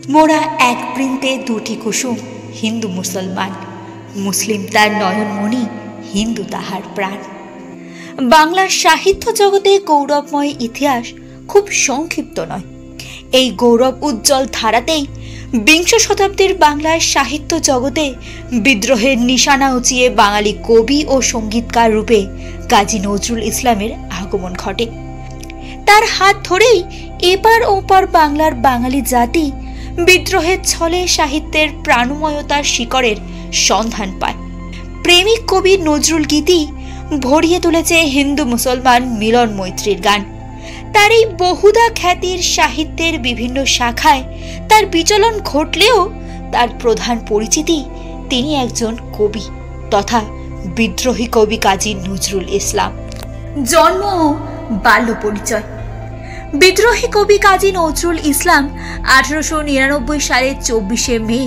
মোরা এক বৃন্তে দুটি কুসুম, হিন্দু মুসলমান, মুসলিম তার নয়নমণি, হিন্দু তাহার প্রাণ। বাংলার সাহিত্য জগতে গৌরবময় ইতিহাস খুব সংক্ষিপ্ত নয়। এই গৌরব উজ্জ্বল ধারাতেই বিংশ শতাব্দীর বাংলার সাহিত্য জগতে বিদ্রোহের নিশানা উঁচিয়ে বাঙালি কবি ও সঙ্গীতকার রূপে কাজী নজরুল ইসলামের আগমন ঘটে। তার হাত ধরেই এপার ওপার বাংলার বাঙালি জাতি বিদ্রোহের ছলে সাহিত্যের প্রাণময়তার শিকড়ের সন্ধান পায়। প্রেমিক কবি নজরুল গীতি ভরিয়ে তুলেছে হিন্দু মুসলমান মিলন মৈত্রীর গান। তার এই বহুদা খ্যাতির সাহিত্যের বিভিন্ন শাখায় তার বিচলন ঘটলেও তার প্রধান পরিচিতি তিনি একজন কবি তথা বিদ্রোহী কবি কাজী নজরুল ইসলাম। জন্ম ও বাল্য পরিচয়। বিদ্রোহী কবি কাজী নজরুল ইসলাম 1899 সালের 24শে মে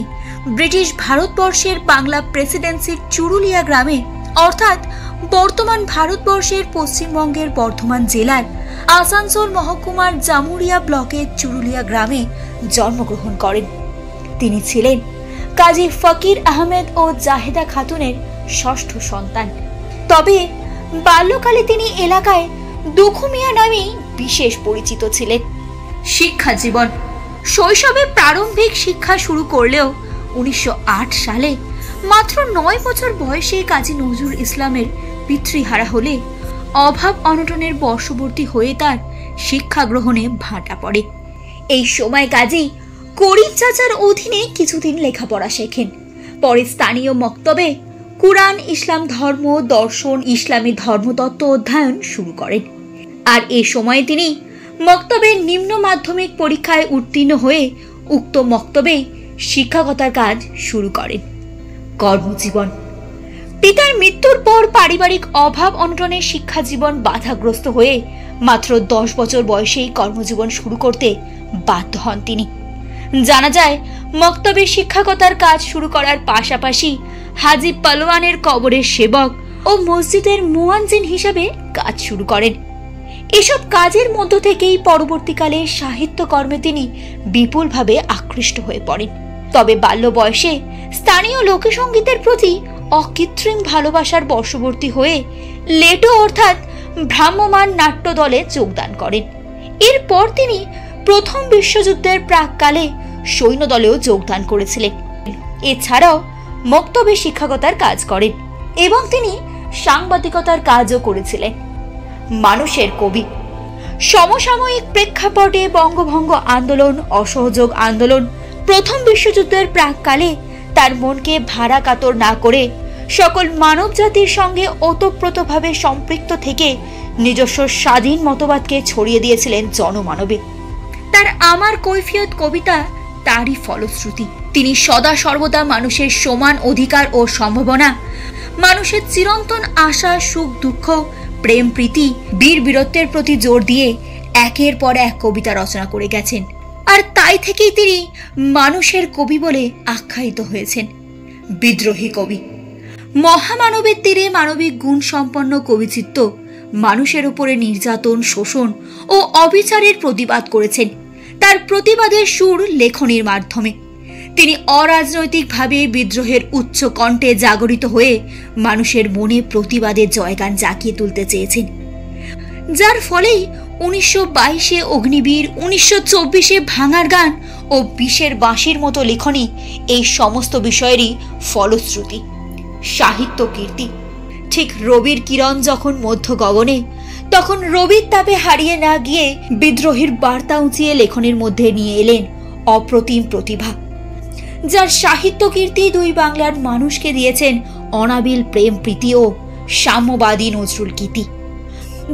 ব্রিটিশ ভারতবর্ষের বাংলা প্রেসিডেন্সির চুরুলিয়া গ্রামে অর্থাৎ বর্তমান ভারতবর্ষের পশ্চিমবঙ্গের বর্ধমান জেলার আসানসোল মহকুমার জামুরিয়া ব্লকের চুরুলিয়া গ্রামে জন্মগ্রহণ করেন। তিনি ছিলেন কাজী ফকির আহমেদ ও জাহেদা খাতুনের ষষ্ঠ সন্তান। তবে বাল্যকালে তিনি এলাকায় দুখু মিয়া নামেই বিশেষ পরিচিত ছিলেন। শিক্ষা জীবন। শৈশবে প্রারম্ভিক শিক্ষা শুরু করলেও 1908 সালে মাত্র 9 বছর বয়সে কাজী নজরুল ইসলামের পিতৃহারা হলে অভাব অনটনের বর্ষবর্তী হয়ে তার শিক্ষা গ্রহণে ভাটা পড়ে। এই সময় কাজী করিম চাচার অধীনে কিছুদিন লেখাপড়া শেখেন। পরে স্থানীয় মক্তবে কুরআন, ইসলাম ধর্ম, দর্শন, ইসলামী ধর্মতত্ত্ব অধ্যয়ন শুরু করেন। আর এ সময়ে তিনি মক্তবের নিম্ন মাধ্যমিক পরীক্ষায় উত্তীর্ণ হয়ে উক্ত মক্তবেই শিক্ষকতার কাজ শুরু করেন। কর্মজীবন। পিতার মৃত্যুর পর পারিবারিক অভাব অনটনে শিক্ষা জীবন বাধাগ্রস্ত হয়ে মাত্র 10 বছর বয়সেই কর্মজীবন শুরু করতে বাধ্য হন তিনি। জানা যায় মক্তবে শিক্ষকতার কাজ শুরু করার পাশাপাশি হাজী পালোয়ানের কবরের সেবক ও মসজিদের মুয়াজ্জিন হিসাবে কাজ শুরু করেন। এসব কাজের মধ্য থেকেই পরবর্তীকালে সাহিত্যকর্মে তিনি বিপুলভাবে আকৃষ্ট হয়ে পড়েন। তবে বাল্য বয়সে স্থানীয় লোকসঙ্গীতের প্রতি অকৃত্রিম ভালোবাসার বশবর্তী হয়ে লেটো অর্থাৎ ভ্রাম্যমান নাট্য দলে যোগদান করেন। এরপর তিনি প্রথম বিশ্বযুদ্ধের প্রাককালে সৈন্য দলেও যোগদান করেছিলেন। এছাড়াও মক্তবে শিক্ষকতার কাজ করেন এবং তিনি সাংবাদিকতার কাজও করেছিলেন। মানুষের কবি। সমসাময়িক প্রেক্ষাপটে বঙ্গভঙ্গ আন্দোলন, অসহযোগ আন্দোলন, প্রথম বিশ্বযুদ্ধের প্রাককালে তার মনকে ভাড়া কাতর না করে সকল মানব জাতির সঙ্গে ওতপ্রোতভাবে সম্পৃক্ত থেকে নিজস্ব স্বাধীন মতবাদকে ছড়িয়ে দিয়েছিলেন জনমানবে। তার আমার কৈফিয়ত কবিতা তারই ফলশ্রুতি। তিনি সদা সর্বদা মানুষের সমান অধিকার ও সম্ভাবনা, মানুষের চিরন্তন আশা, সুখ, দুঃখ, প্রেম, প্রীতি, বীর বীরত্বের প্রতি জোর দিয়ে একের পর এক কবিতা রচনা করে গেছেন। আর তাই থেকেই তিনি মানুষের কবি বলে আখ্যায়িত হয়েছেন। বিদ্রোহী কবি। মহামানবের তীরে মানবিক গুণ সম্পন্ন কবিচিত্ত মানুষের উপরে নির্যাতন, শোষণ ও অবিচারের প্রতিবাদ করেছেন। তার প্রতিবাদের সুর লেখনীর মাধ্যমে তিনি অরাজনৈতিকভাবে বিদ্রোহের উচ্চ কণ্ঠে জাগরিত হয়ে মানুষের মনে প্রতিবাদের জয়গান জাগিয়ে তুলতে চেয়েছেন, যার ফলেই 1922-এ অগ্নিবীর, 1924-এ ভাঙার গান ও 20-এর বাঁশির মতো লেখনী এই সমস্ত বিষয়েরই ফলশ্রুতি। সাহিত্য কীর্তি। ঠিক রবির কিরণ যখন মধ্য গগনে, তখন রবির তাপে হারিয়ে না গিয়ে বিদ্রোহীর বার্তা উঁচিয়ে লেখনীর মধ্যে নিয়ে এলেন অপ্রতিম প্রতিভা, যার সাহিত্য কীর্তি দুই বাংলার মানুষকে দিয়েছেন অনাবিল প্রেম, প্রীতি ও সাম্যবাদী নজরুল গীতি।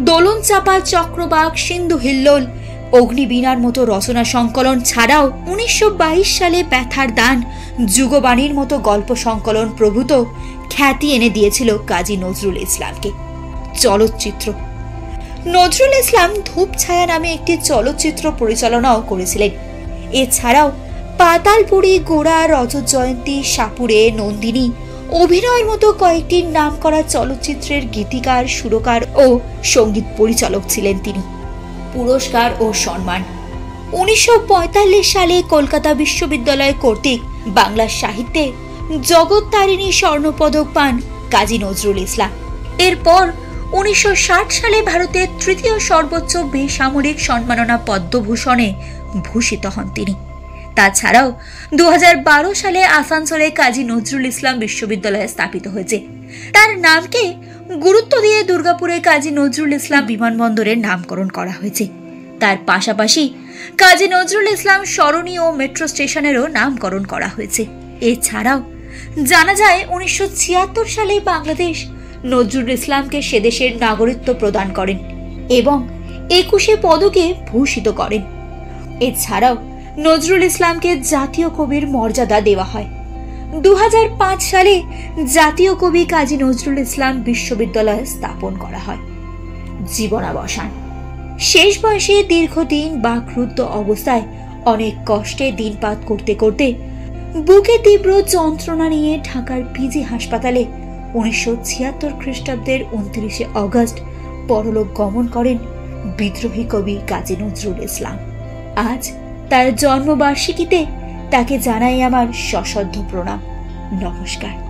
দোলন চাপা, চক্রবাক, সিন্ধু হিল্লোল, অগ্নিবীণার মতো রচনা সংকলন ছাড়াও 1922 সালে ব্যথার দান, যুগবাণীর মতো গল্প সংকলন প্রভূত খ্যাতি এনে দিয়েছিল কাজী নজরুল ইসলামকে। চলচ্চিত্র। নজরুল ইসলাম ধূপছায়া নামে একটি চলচ্চিত্র পরিচালনাও করেছিলেন। এছাড়াও পাতালপুরি, গোড়া, রজত জয়ন্তী, সাপুরে, নন্দিনী, অভিনয়ের মতো কয়েকটি নামকরা চলচ্চিত্রের গীতিকার, সুরকার ও সঙ্গীত পরিচালক ছিলেন তিনি। পুরস্কার ও সম্মান। 1945 সালে কলকাতা বিশ্ববিদ্যালয় কর্তৃক বাংলা সাহিত্যে জগত্তারিণী স্বর্ণপদক পান কাজী নজরুল ইসলাম। এরপর 1960 সালে ভারতের তৃতীয় সর্বোচ্চ বেসামরিক সম্মাননা পদ্মভূষণে ভূষিত হন তিনি। তাছাড়াও 2012 সালে আসানসোলে কাজী নজরুল ইসলাম বিশ্ববিদ্যালয় স্থাপিত হয়েছে। তার নামকে গুরুত্ব দিয়ে দুর্গাপুরে কাজী নজরুল ইসলাম বিমানবন্দরের নামকরণ করা হয়েছে। তার পাশাপাশি কাজী নজরুল ইসলাম সরণি ও মেট্রো স্টেশনেরও নামকরণ করা হয়েছে। এছাড়াও জানা যায় 1976 সালে বাংলাদেশ নজরুল ইসলামকে সেদেশের নাগরিকত্ব প্রদান করেন এবং 21 পদকে ভূষিত করেন। এছাড়াও নজরুল ইসলামকে জাতীয় কবির মর্যাদা দেওয়া হয়। 2005 সালে জাতীয় কবি কাজী নজরুল ইসলাম বিশ্ববিদ্যালয় স্থাপন করা হয়। জীবনাবসান। শেষ বয়সে দীর্ঘদিন বাকরুদ্ধ অবস্থায় অনেক কষ্টে দিনপাত করতে করতে বুকে তীব্র যন্ত্রণা নিয়ে ঢাকার পিজি হাসপাতালে 1976 খ্রিস্টাব্দের 29 অগস্ট পরলোক গমন করেন বিদ্রোহী কবি কাজী নজরুল ইসলাম। আজ তার জন্মবার্ষিকীতে তাকে জানাই আমার সশ্রদ্ধ প্রণাম। নমস্কার।